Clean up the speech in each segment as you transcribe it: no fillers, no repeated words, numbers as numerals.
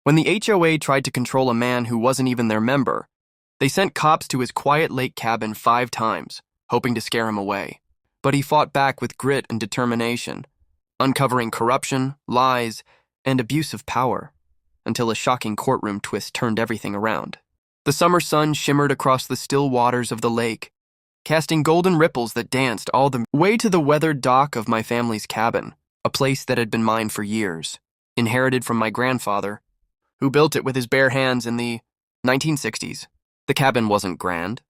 When the HOA tried to control a man who wasn't even their member, they sent cops to his quiet lake cabin 5 times, hoping to scare him away. But he fought back with grit and determination, uncovering corruption, lies, and abuse of power, until a shocking courtroom twist turned everything around. The summer sun shimmered across the still waters of the lake, casting golden ripples that danced all the way to the weathered dock of my family's cabin, a place that had been mine for years, inherited from my grandfather, who built it with his bare hands in the 1960s. The cabin wasn't grand,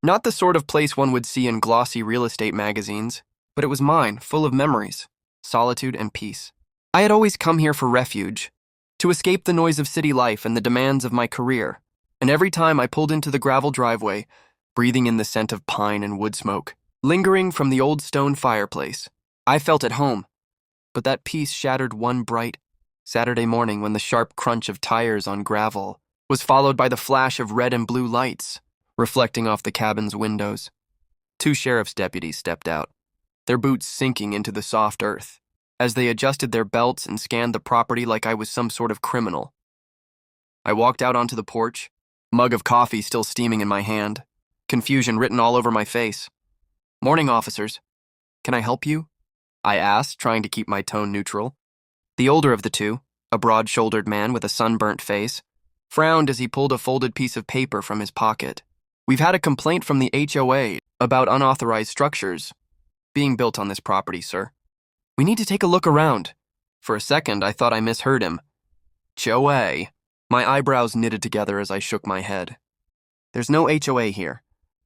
not the sort of place one would see in glossy real estate magazines, but it was mine, full of memories, solitude, and peace. I had always come here for refuge, to escape the noise of city life and the demands of my career, and every time I pulled into the gravel driveway, breathing in the scent of pine and wood smoke, lingering from the old stone fireplace, I felt at home. But that peace shattered one bright Saturday morning when the sharp crunch of tires on gravel was followed by the flash of red and blue lights reflecting off the cabin's windows. 2 sheriff's deputies stepped out, their boots sinking into the soft earth, as they adjusted their belts and scanned the property like I was some sort of criminal. I walked out onto the porch, mug of coffee still steaming in my hand, confusion written all over my face. "Morning, officers. Can I help you?" I asked, trying to keep my tone neutral. The older of the two, a broad-shouldered man with a sunburnt face, frowned as he pulled a folded piece of paper from his pocket. "We've had a complaint from the HOA about unauthorized structures being built on this property, sir. We need to take a look around." For a second, I thought I misheard him. HOA. My eyebrows knitted together as I shook my head. "There's no HOA here.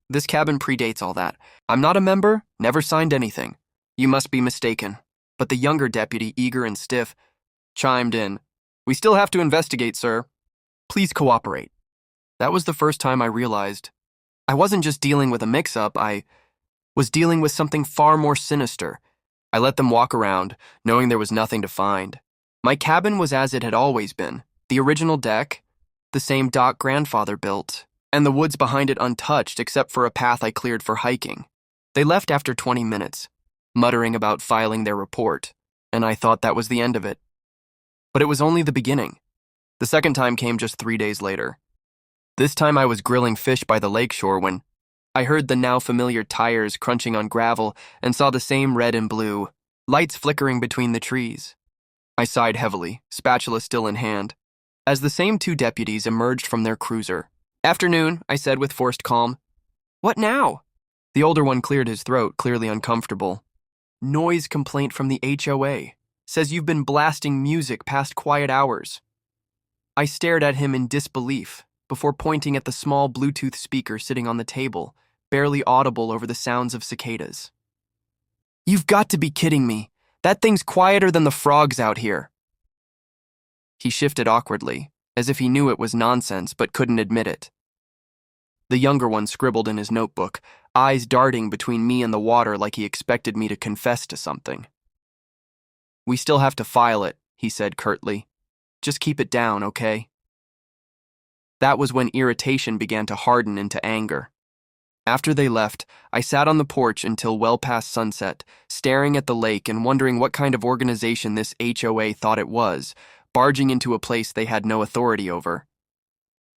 This cabin predates all that. I'm not a member, never signed anything. You must be mistaken." But the younger deputy, eager and stiff, chimed in. "We still have to investigate, sir. Please cooperate." That was the first time I realized I wasn't just dealing with a mix-up, I was dealing with something far more sinister. I let them walk around, knowing there was nothing to find. My cabin was as it had always been, the original deck, the same dock grandfather built, and the woods behind it untouched except for a path I cleared for hiking. They left after 20 minutes, muttering about filing their report, and I thought that was the end of it. But it was only the beginning. The second time came just 3 days later. This time I was grilling fish by the lakeshore when I heard the now familiar tires crunching on gravel and saw the same red and blue, lights flickering between the trees. I sighed heavily, spatula still in hand, as the same 2 deputies emerged from their cruiser. "Afternoon," I said with forced calm. "What now?" The older one cleared his throat, clearly uncomfortable. "Noise complaint from the HOA. Says you've been blasting music past quiet hours." I stared at him in disbelief before pointing at the small Bluetooth speaker sitting on the table, barely audible over the sounds of cicadas. "You've got to be kidding me. That thing's quieter than the frogs out here." He shifted awkwardly, as if he knew it was nonsense but couldn't admit it. The younger one scribbled in his notebook, eyes darting between me and the water like he expected me to confess to something. "We still have to file it," he said curtly. "Just keep it down, okay?" That was when irritation began to harden into anger. After they left, I sat on the porch until well past sunset, staring at the lake and wondering what kind of organization this HOA thought it was, barging into a place they had no authority over.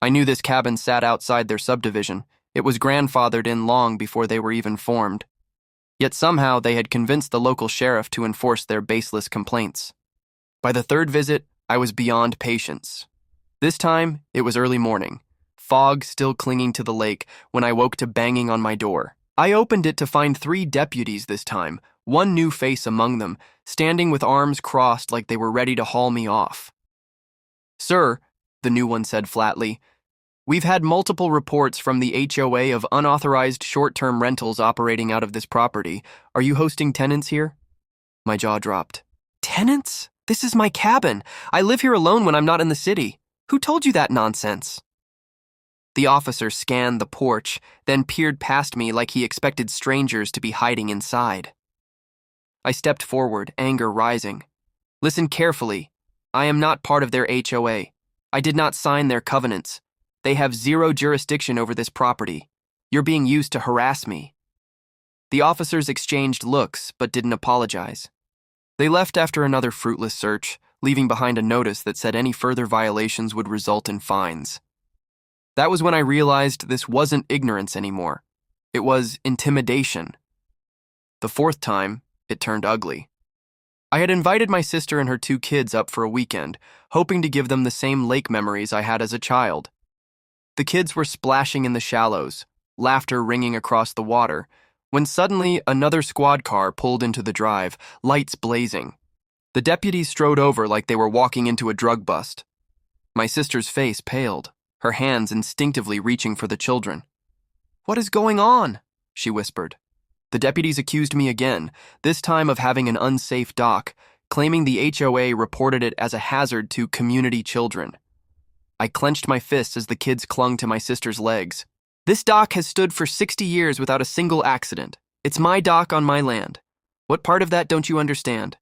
I knew this cabin sat outside their subdivision. It was grandfathered in long before they were even formed. Yet somehow they had convinced the local sheriff to enforce their baseless complaints. By the 3rd visit, I was beyond patience. This time, it was early morning, fog still clinging to the lake when I woke to banging on my door. I opened it to find 3 deputies this time, one new face among them, standing with arms crossed like they were ready to haul me off. "Sir," the new one said flatly, "we've had multiple reports from the HOA of unauthorized short-term rentals operating out of this property. Are you hosting tenants here?" My jaw dropped. "Tenants? This is my cabin. I live here alone when I'm not in the city. Who told you that nonsense?" The officer scanned the porch, then peered past me like he expected strangers to be hiding inside. I stepped forward, anger rising. "Listen carefully. I am not part of their HOA. I did not sign their covenants. They have 0 jurisdiction over this property. You're being used to harass me." The officers exchanged looks, but didn't apologize. They left after another fruitless search, leaving behind a notice that said any further violations would result in fines. That was when I realized this wasn't ignorance anymore. It was intimidation. The fourth time, it turned ugly. I had invited my sister and her 2 kids up for a weekend, hoping to give them the same lake memories I had as a child. The kids were splashing in the shallows, laughter ringing across the water, when suddenly another squad car pulled into the drive, lights blazing. The deputies strode over like they were walking into a drug bust. My sister's face paled, her hands instinctively reaching for the children. "What is going on?" she whispered. The deputies accused me again, this time of having an unsafe dock, claiming the HOA reported it as a hazard to community children. I clenched my fists as the kids clung to my sister's legs. "This dock has stood for 60 years without a single accident. It's my dock on my land. What part of that don't you understand?"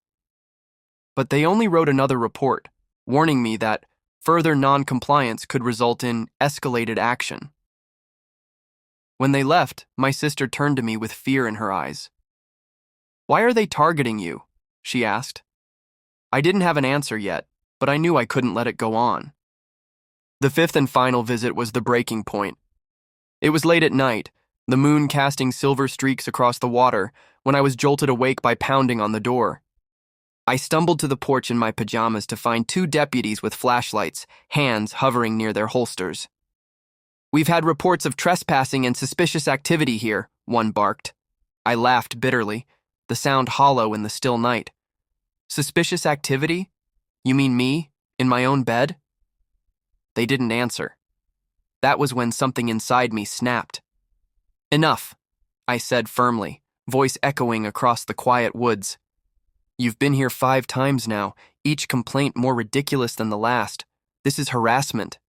But they only wrote another report, warning me that further non-compliance could result in escalated action. When they left, my sister turned to me with fear in her eyes. "Why are they targeting you?" she asked. I didn't have an answer yet, but I knew I couldn't let it go on. The fifth and final visit was the breaking point. It was late at night, the moon casting silver streaks across the water, when I was jolted awake by pounding on the door. I stumbled to the porch in my pajamas to find 2 deputies with flashlights, hands hovering near their holsters. "We've had reports of trespassing and suspicious activity here," one barked. I laughed bitterly, the sound hollow in the still night. "Suspicious activity? You mean me, in my own bed?" They didn't answer. That was when something inside me snapped. "Enough," I said firmly, voice echoing across the quiet woods. "You've been here 5 times now, each complaint more ridiculous than the last. This is harassment.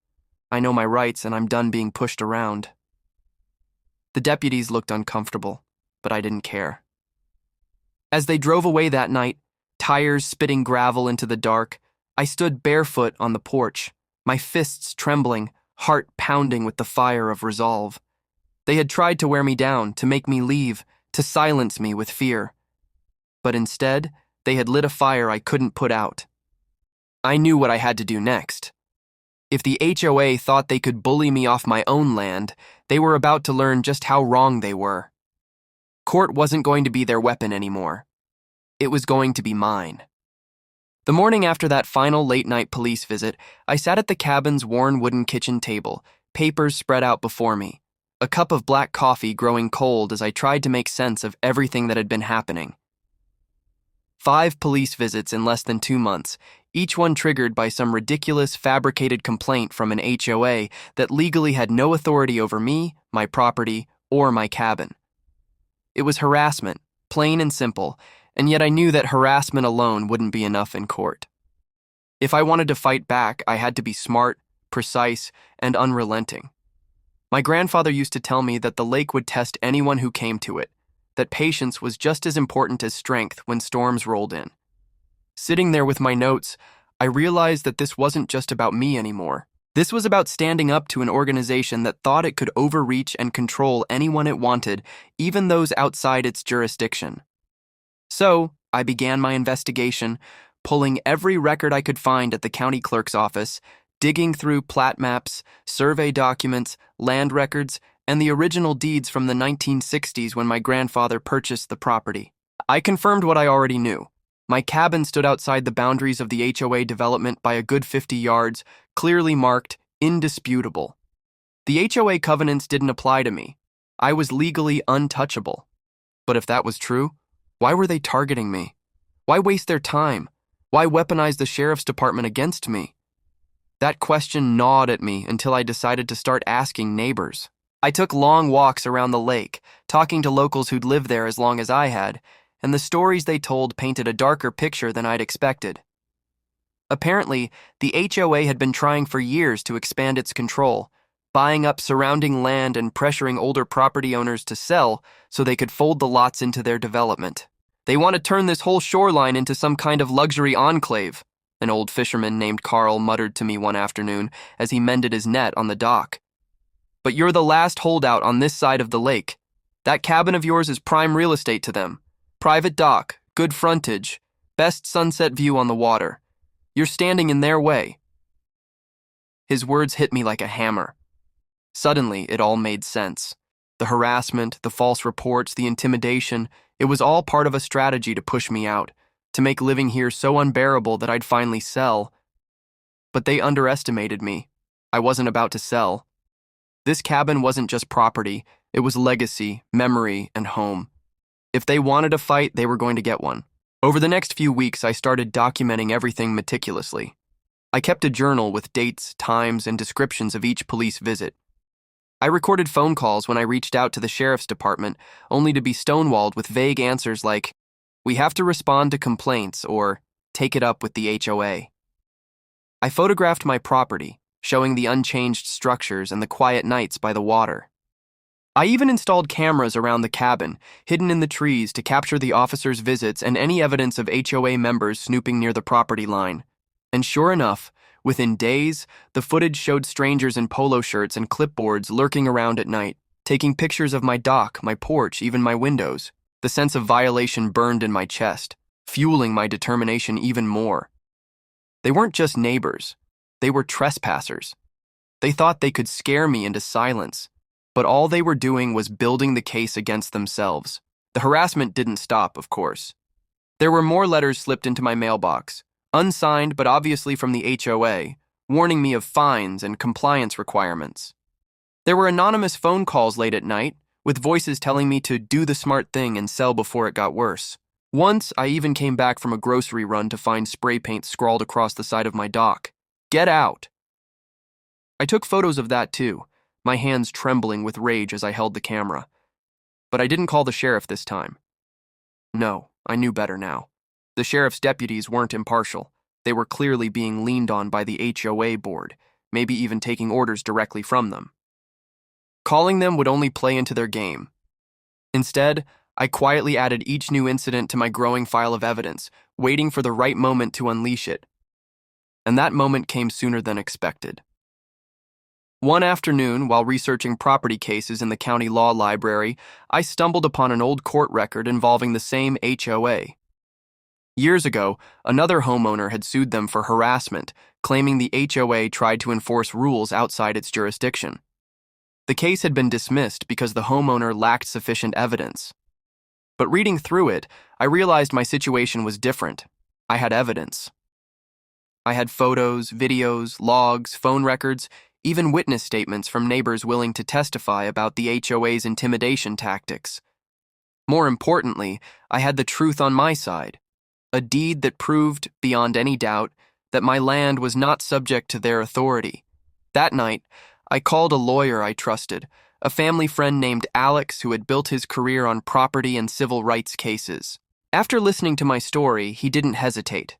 I know my rights and I'm done being pushed around." The deputies looked uncomfortable, but I didn't care. As they drove away that night, tires spitting gravel into the dark, I stood barefoot on the porch, my fists trembling, heart pounding with the fire of resolve. They had tried to wear me down, to make me leave, to silence me with fear. But instead, they had lit a fire I couldn't put out. I knew what I had to do next. If the HOA thought they could bully me off my own land, they were about to learn just how wrong they were. Court wasn't going to be their weapon anymore. It was going to be mine. The morning after that final late-night police visit, I sat at the cabin's worn wooden kitchen table, papers spread out before me, a cup of black coffee growing cold as I tried to make sense of everything that had been happening. 5 police visits in less than 2 months, each one triggered by some ridiculous fabricated complaint from an HOA that legally had no authority over me, my property, or my cabin. It was harassment, plain and simple, and yet I knew that harassment alone wouldn't be enough in court. If I wanted to fight back, I had to be smart, precise, and unrelenting. My grandfather used to tell me that the lake would test anyone who came to it, that patience was just as important as strength when storms rolled in. Sitting there with my notes, I realized that this wasn't just about me anymore. This was about standing up to an organization that thought it could overreach and control anyone it wanted, even those outside its jurisdiction. So, I began my investigation, pulling every record I could find at the county clerk's office, digging through plat maps, survey documents, land records, and the original deeds from the 1960s when my grandfather purchased the property. I confirmed what I already knew. My cabin stood outside the boundaries of the HOA development by a good 50 yards, clearly marked, indisputable. The HOA covenants didn't apply to me. I was legally untouchable. But if that was true, why were they targeting me? Why waste their time? Why weaponize the sheriff's department against me? That question gnawed at me until I decided to start asking neighbors. I took long walks around the lake, talking to locals who'd lived there as long as I had, and the stories they told painted a darker picture than I'd expected. Apparently, the HOA had been trying for years to expand its control, buying up surrounding land and pressuring older property owners to sell so they could fold the lots into their development. "They want to turn this whole shoreline into some kind of luxury enclave," an old fisherman named Carl muttered to me one afternoon as he mended his net on the dock. "But you're the last holdout on this side of the lake. That cabin of yours is prime real estate to them. Private dock, good frontage, best sunset view on the water. You're standing in their way." His words hit me like a hammer. Suddenly, it all made sense. The harassment, the false reports, the intimidation, it was all part of a strategy to push me out, to make living here so unbearable that I'd finally sell. But they underestimated me. I wasn't about to sell. This cabin wasn't just property, it was legacy, memory, and home. If they wanted a fight, they were going to get one. Over the next few weeks, I started documenting everything meticulously. I kept a journal with dates, times, and descriptions of each police visit. I recorded phone calls when I reached out to the sheriff's department, only to be stonewalled with vague answers like, "We have to respond to complaints," or "Take it up with the HOA." I photographed my property, showing the unchanged structures and the quiet nights by the water. I even installed cameras around the cabin, hidden in the trees, to capture the officers' visits and any evidence of HOA members snooping near the property line. And sure enough, within days, the footage showed strangers in polo shirts and clipboards lurking around at night, taking pictures of my dock, my porch, even my windows. The sense of violation burned in my chest, fueling my determination even more. They weren't just neighbors. They were trespassers. They thought they could scare me into silence, but all they were doing was building the case against themselves. The harassment didn't stop, of course. There were more letters slipped into my mailbox, unsigned but obviously from the HOA, warning me of fines and compliance requirements. There were anonymous phone calls late at night, with voices telling me to do the smart thing and sell before it got worse. Once, I even came back from a grocery run to find spray paint scrawled across the side of my dock. "Get out!" I took photos of that too, my hands trembling with rage as I held the camera. But I didn't call the sheriff this time. No, I knew better now. The sheriff's deputies weren't impartial. They were clearly being leaned on by the HOA board, maybe even taking orders directly from them. Calling them would only play into their game. Instead, I quietly added each new incident to my growing file of evidence, waiting for the right moment to unleash it. And that moment came sooner than expected. One afternoon, while researching property cases in the county law library, I stumbled upon an old court record involving the same HOA. Years ago, another homeowner had sued them for harassment, claiming the HOA tried to enforce rules outside its jurisdiction. The case had been dismissed because the homeowner lacked sufficient evidence. But reading through it, I realized my situation was different. I had evidence. I had photos, videos, logs, phone records, even witness statements from neighbors willing to testify about the HOA's intimidation tactics. More importantly, I had the truth on my side. A deed that proved, beyond any doubt, that my land was not subject to their authority. That night, I called a lawyer I trusted, a family friend named Alex who had built his career on property and civil rights cases. After listening to my story, he didn't hesitate.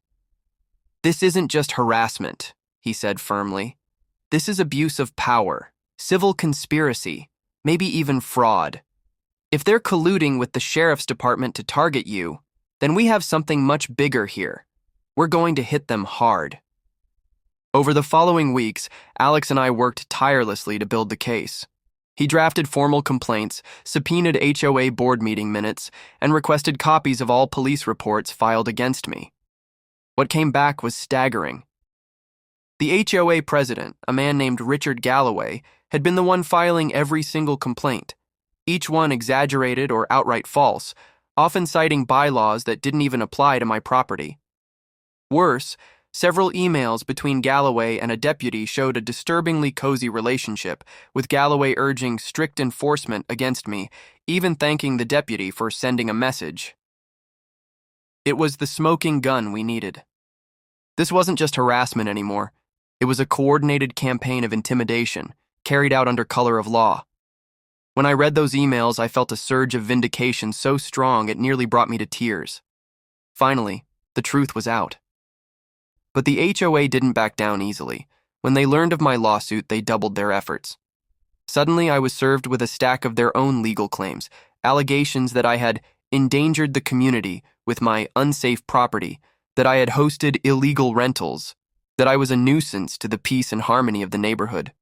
"This isn't just harassment," he said firmly. "This is abuse of power, civil conspiracy, maybe even fraud. If they're colluding with the sheriff's department to target you, then we have something much bigger here. We're going to hit them hard." Over the following weeks, Alex and I worked tirelessly to build the case. He drafted formal complaints, subpoenaed HOA board meeting minutes, and requested copies of all police reports filed against me. What came back was staggering. The HOA president, a man named Richard Galloway, had been the one filing every single complaint, each one exaggerated or outright false, often citing bylaws that didn't even apply to my property. Worse, several emails between Galloway and a deputy showed a disturbingly cozy relationship, with Galloway urging strict enforcement against me, even thanking the deputy for sending a message. It was the smoking gun we needed. This wasn't just harassment anymore. It was a coordinated campaign of intimidation, carried out under color of law. When I read those emails, I felt a surge of vindication so strong it nearly brought me to tears. Finally, the truth was out. But the HOA didn't back down easily. When they learned of my lawsuit, they doubled their efforts. Suddenly, I was served with a stack of their own legal claims, allegations that I had endangered the community with my unsafe property, that I had hosted illegal rentals, that I was a nuisance to the peace and harmony of the neighborhood.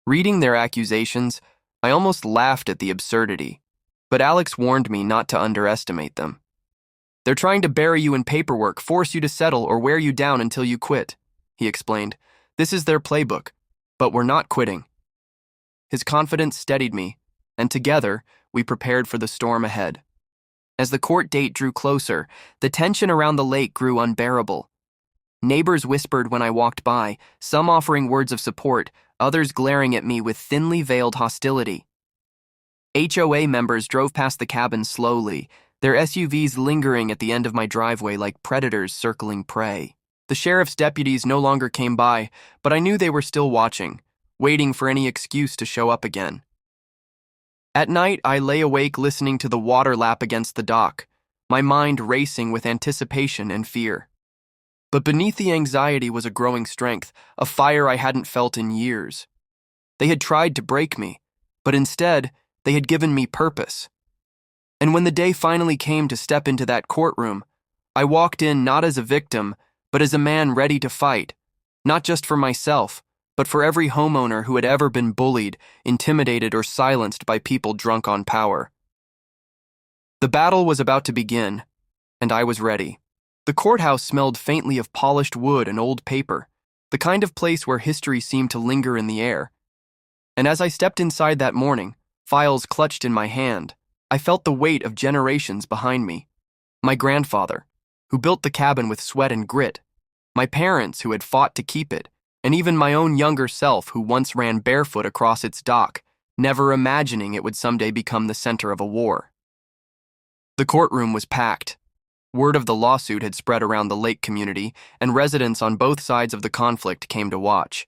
Reading their accusations, I almost laughed at the absurdity, but Alex warned me not to underestimate them. They're trying to bury you in paperwork, force you to settle, or wear you down until you quit," he explained. "This is their playbook, but we're not quitting." His confidence steadied me, and together, we prepared for the storm ahead. As the court date drew closer, the tension around the lake grew unbearable. Neighbors whispered when I walked by, some offering words of support, others glaring at me with thinly veiled hostility. HOA members drove past the cabin slowly, their SUVs lingering at the end of my driveway like predators circling prey. The sheriff's deputies no longer came by, but I knew they were still watching, waiting for any excuse to show up again. At night, I lay awake listening to the water lap against the dock, my mind racing with anticipation and fear. But beneath the anxiety was a growing strength, a fire I hadn't felt in years. They had tried to break me, but instead, they had given me purpose. And when the day finally came to step into that courtroom, I walked in not as a victim, but as a man ready to fight, not just for myself, but for every homeowner who had ever been bullied, intimidated, or silenced by people drunk on power. The battle was about to begin, and I was ready. The courthouse smelled faintly of polished wood and old paper, the kind of place where history seemed to linger in the air. And as I stepped inside that morning, files clutched in my hand, I felt the weight of generations behind me. My grandfather, who built the cabin with sweat and grit, my parents who had fought to keep it, and even my own younger self who once ran barefoot across its dock, never imagining it would someday become the center of a war. The courtroom was packed. Word of the lawsuit had spread around the lake community, and residents on both sides of the conflict came to watch.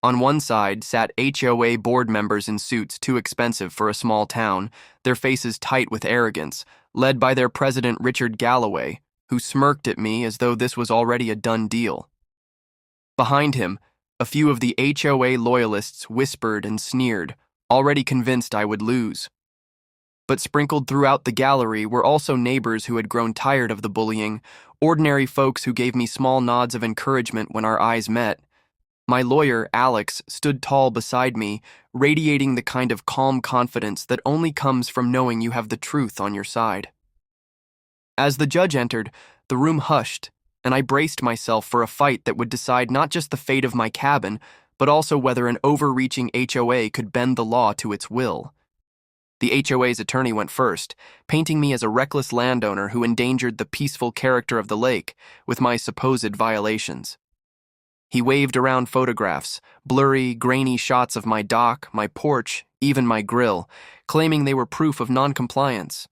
On one side sat HOA board members in suits too expensive for a small town, their faces tight with arrogance, led by their president Richard Galloway, who smirked at me as though this was already a done deal. Behind him, a few of the HOA loyalists whispered and sneered, already convinced I would lose. But sprinkled throughout the gallery were also neighbors who had grown tired of the bullying, ordinary folks who gave me small nods of encouragement when our eyes met. My lawyer, Alex, stood tall beside me, radiating the kind of calm confidence that only comes from knowing you have the truth on your side. As the judge entered, the room hushed, and I braced myself for a fight that would decide not just the fate of my cabin, but also whether an overreaching HOA could bend the law to its will. The HOA's attorney went first, painting me as a reckless landowner who endangered the peaceful character of the lake with my supposed violations. He waved around photographs, blurry, grainy shots of my dock, my porch, even my grill, claiming they were proof of noncompliance.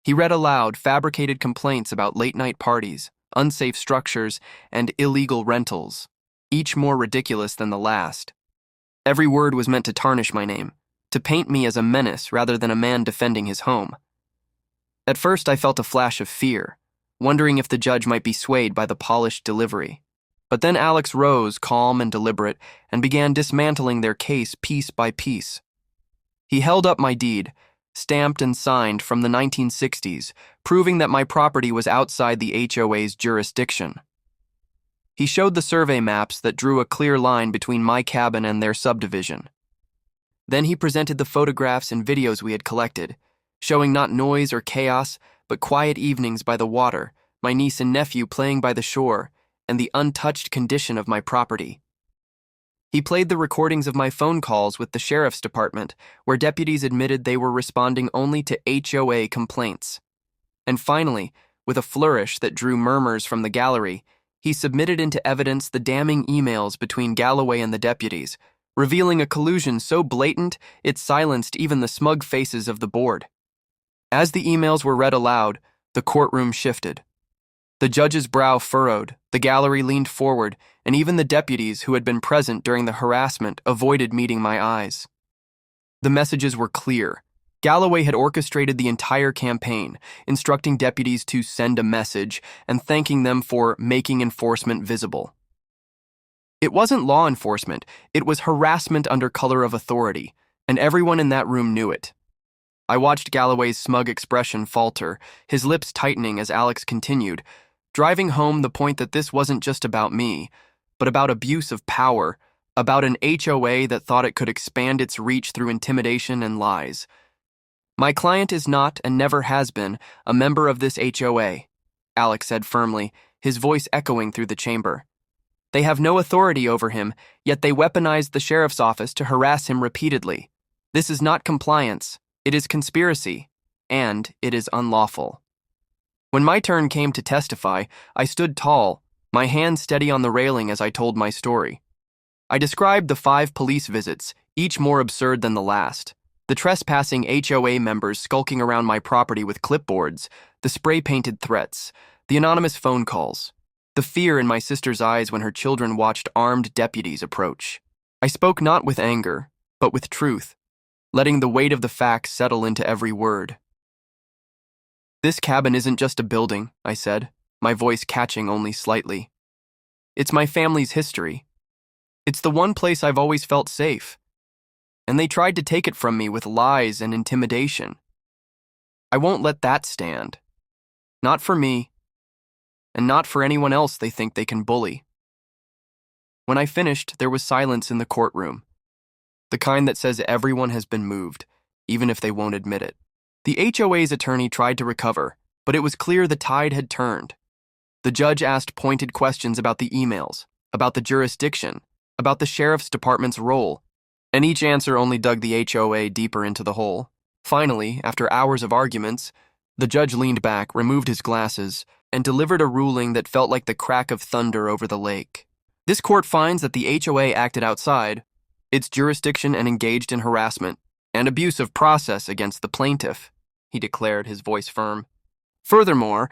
He read aloud fabricated complaints about late-night parties, unsafe structures, and illegal rentals, each more ridiculous than the last. Every word was meant to tarnish my name, to paint me as a menace rather than a man defending his home. At first, I felt a flash of fear, wondering if the judge might be swayed by the polished delivery. But then Alex rose, calm and deliberate, and began dismantling their case piece by piece. He held up my deed, stamped and signed from the 1960s, proving that my property was outside the HOA's jurisdiction. He showed the survey maps that drew a clear line between my cabin and their subdivision. Then he presented the photographs and videos we had collected, showing not noise or chaos, but quiet evenings by the water, my niece and nephew playing by the shore, and the untouched condition of my property. He played the recordings of my phone calls with the sheriff's department, where deputies admitted they were responding only to HOA complaints. And finally, with a flourish that drew murmurs from the gallery, he submitted into evidence the damning emails between Galloway and the deputies, revealing a collusion so blatant it silenced even the smug faces of the board. As the emails were read aloud, the courtroom shifted. The judge's brow furrowed, the gallery leaned forward, and even the deputies who had been present during the harassment avoided meeting my eyes. The messages were clear. Galloway had orchestrated the entire campaign, instructing deputies to send a message and thanking them for making enforcement visible. It wasn't law enforcement, it was harassment under color of authority, and everyone in that room knew it. I watched Galloway's smug expression falter, his lips tightening as Alex continued, driving home the point that this wasn't just about me, but about abuse of power, about an HOA that thought it could expand its reach through intimidation and lies. My client is not and never has been a member of this HOA, Alex said firmly, his voice echoing through the chamber. They have no authority over him, yet they weaponized the sheriff's office to harass him repeatedly. This is not compliance, it is conspiracy, and it is unlawful. When my turn came to testify, I stood tall, my hand steady on the railing as I told my story. I described the 5 police visits, each more absurd than the last. The trespassing HOA members skulking around my property with clipboards, the spray-painted threats, the anonymous phone calls, the fear in my sister's eyes when her children watched armed deputies approach. I spoke not with anger, but with truth, letting the weight of the facts settle into every word. This cabin isn't just a building, I said, my voice catching only slightly. It's my family's history. It's the one place I've always felt safe. And they tried to take it from me with lies and intimidation. I won't let that stand. Not for me, and not for anyone else they think they can bully. When I finished, there was silence in the courtroom, the kind that says everyone has been moved, even if they won't admit it. The HOA's attorney tried to recover, but it was clear the tide had turned. The judge asked pointed questions about the emails, about the jurisdiction, about the sheriff's department's role, and each answer only dug the HOA deeper into the hole. Finally, after hours of arguments, the judge leaned back, removed his glasses, and delivered a ruling that felt like the crack of thunder over the lake. This court finds that the HOA acted outside its jurisdiction and engaged in harassment and abuse of process against the plaintiff, he declared, his voice firm. Furthermore,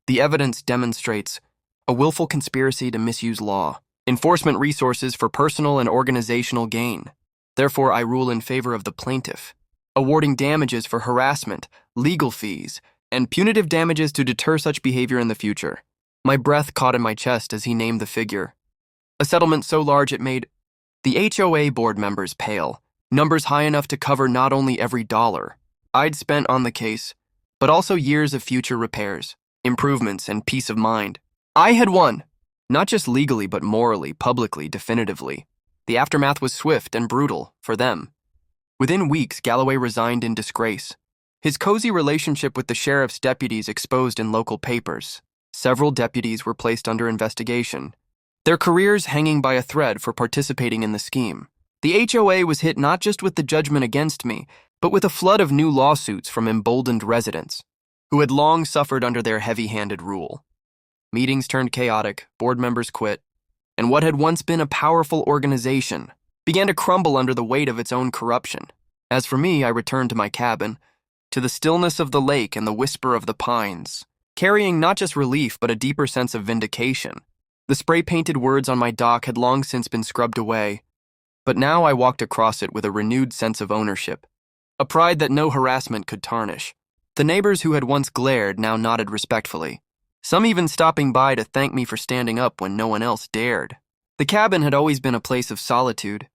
the evidence demonstrates a willful conspiracy to misuse law, enforcement resources for personal and organizational gain. Therefore, I rule in favor of the plaintiff, awarding damages for harassment, legal fees, and punitive damages to deter such behavior in the future. My breath caught in my chest as he named the figure. A settlement so large it made the HOA board members pale, numbers high enough to cover not only every dollar I'd spent on the case, but also years of future repairs, improvements, and peace of mind. I had won, not just legally but morally, publicly, definitively. The aftermath was swift and brutal for them. Within weeks, Galloway resigned in disgrace. His cozy relationship with the sheriff's deputies exposed in local papers. Several deputies were placed under investigation, their careers hanging by a thread for participating in the scheme. The HOA was hit not just with the judgment against me, but with a flood of new lawsuits from emboldened residents who had long suffered under their heavy-handed rule. Meetings turned chaotic, board members quit, and what had once been a powerful organization began to crumble under the weight of its own corruption. As for me, I returned to my cabin, to the stillness of the lake and the whisper of the pines, carrying not just relief but a deeper sense of vindication. The spray-painted words on my dock had long since been scrubbed away, but now I walked across it with a renewed sense of ownership, a pride that no harassment could tarnish. The neighbors who had once glared now nodded respectfully, some even stopping by to thank me for standing up when no one else dared. The cabin had always been a place of solitude,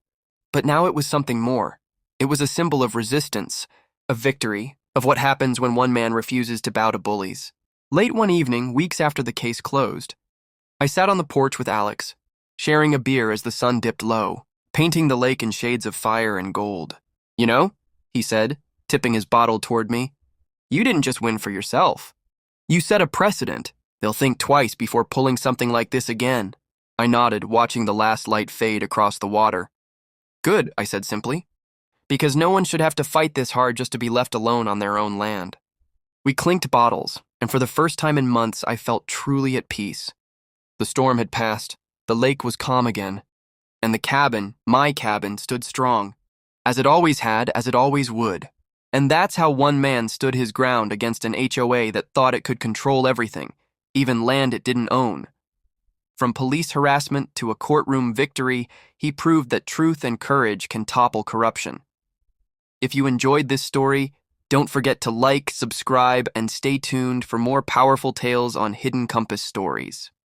but now it was something more. It was a symbol of resistance, of victory, of what happens when one man refuses to bow to bullies. Late one evening, weeks after the case closed, I sat on the porch with Alex, sharing a beer as the sun dipped low, painting the lake in shades of fire and gold. "You know," he said, tipping his bottle toward me, "you didn't just win for yourself. You set a precedent. They'll think twice before pulling something like this again." I nodded, watching the last light fade across the water. "Good," I said simply, "because no one should have to fight this hard just to be left alone on their own land." We clinked bottles, and for the first time in months, I felt truly at peace. The storm had passed, the lake was calm again, and the cabin, my cabin, stood strong, as it always had, as it always would. And that's how one man stood his ground against an HOA that thought it could control everything, even land it didn't own. From police harassment to a courtroom victory, he proved that truth and courage can topple corruption. If you enjoyed this story, don't forget to like, subscribe, and stay tuned for more powerful tales on Hidden Compass Stories.